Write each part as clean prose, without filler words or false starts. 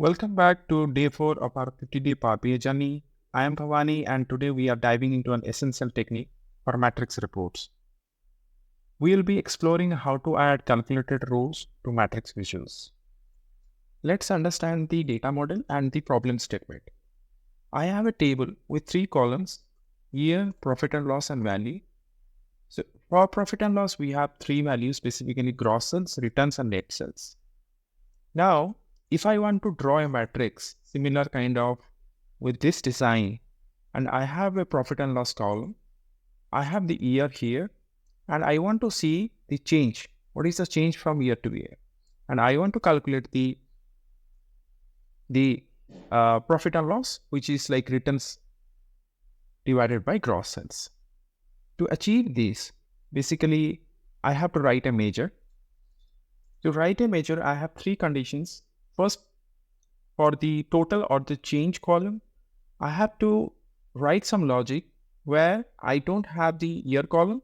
Welcome back to day 4 of our 50-day Power BI journey. I am Bhavani and today we are diving into an essential technique for matrix reports. We will be exploring how to add calculated rows to matrix visuals. Let's understand the data model and the problem statement. I have a table with 3 columns: year, profit and loss, and value. So for profit and loss, we have 3 values, specifically gross sales, returns, and net sales. Now, if I want to draw a matrix similar kind of with this design, and I have a profit and loss column, I have the year here, and I want to see the change. What is the change from year to year? And I want to calculate the profit and loss, which is like returns divided by gross sales. To achieve this, basically, I have to write a measure. To write a measure, I have 3 conditions. First, for the total or the change column, I have to write some logic where I don't have the year column,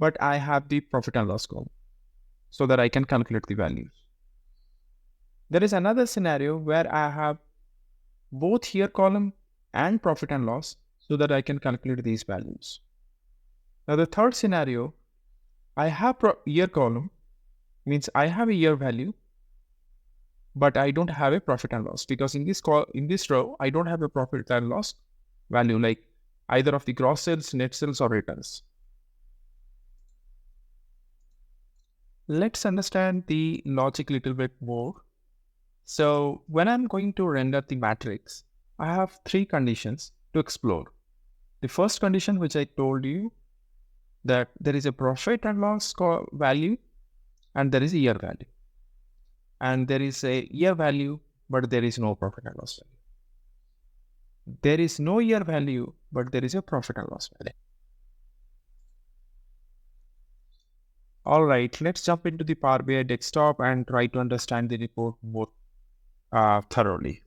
but I have the profit and loss column so that I can calculate the values. There is another scenario where I have both year column and profit and loss so that I can calculate these values. Now the third scenario, I have year column, means I have a year value, but I don't have a profit and loss because in this row, I don't have a profit and loss value like either of the gross sales, net sales, or returns. Let's understand the logic a little bit more. So when I'm going to render the matrix, I have 3 conditions to explore. The first condition, which I told you, that there is a profit and loss value and there is a year value. And there is a year value, but there is no profit and loss value. There is no year value, but there is a profit and loss value. All right, let's jump into the Power BI desktop and try to understand the report more thoroughly.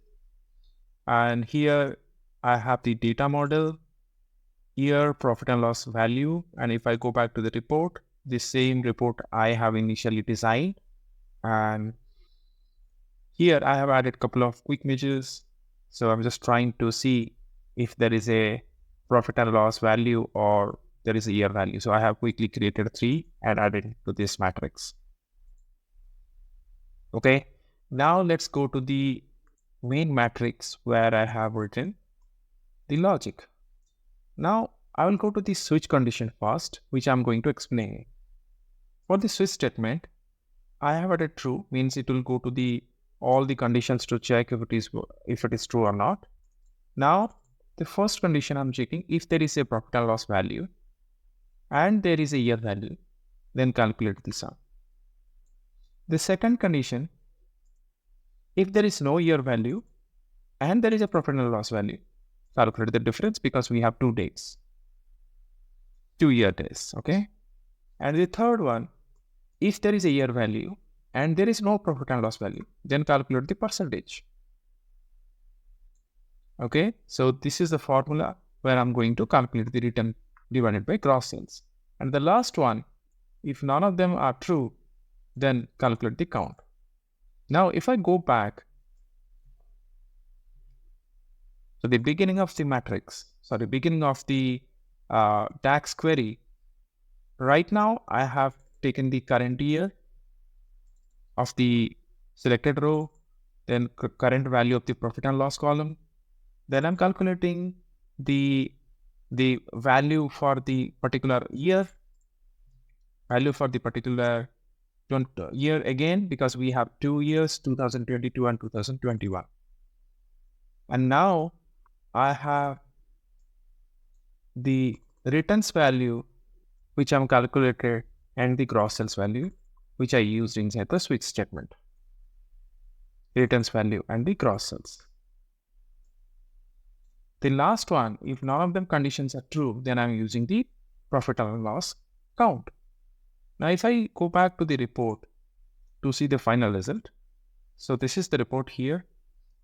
And here I have the data model, year, profit and loss value. And if I go back to the report, the same report I have initially designed. And here I have added a couple of quick measures. So I'm just trying to see if there is a profit and loss value or there is a year value. So I have quickly created 3 and added to this matrix. Okay, now let's go to the main matrix where I have written the logic. Now I will go to the switch condition first, which I'm going to explain. For the switch statement, I have added true, means it will go to all the conditions to check if it is true or not. Now the first condition I'm checking, if there is a profit and loss value and there is a year value, then calculate the sum. The second condition, if there is no year value and there is a profit and loss value, calculate the difference because we have 2 days, 2 year days, okay? And the third one, if there is a year value and there is no profit and loss value, then calculate the percentage. Okay, so this is the formula where I'm going to calculate the return divided by gross sales. And the last one, if none of them are true, then calculate the count. Now, if I go back to the beginning of the matrix, beginning of the DAX query, right now I have taken the current year of the selected row, then current value of the profit and loss column. Then I'm calculating the value for the particular year, value for the particular year again, because we have 2 years, 2022 and 2021. And now I have the returns value, which I'm calculated, and the gross sales value, which I used inside the switch statement. Returns value and the gross sales. The last one, if none of them conditions are true, then I'm using the profit and loss count. Now, if I go back to the report to see the final result, so this is the report here.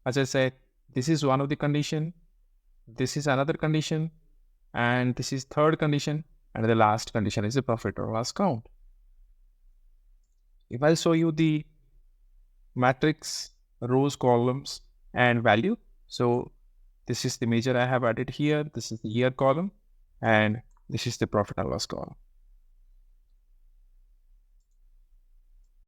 As I said, this is one of the condition, this is another condition, and this is third condition, and the last condition is the profit or loss count. If I show you the matrix rows, columns, and value. So this is the measure I have added here. This is the year column, and this is the profit and loss column.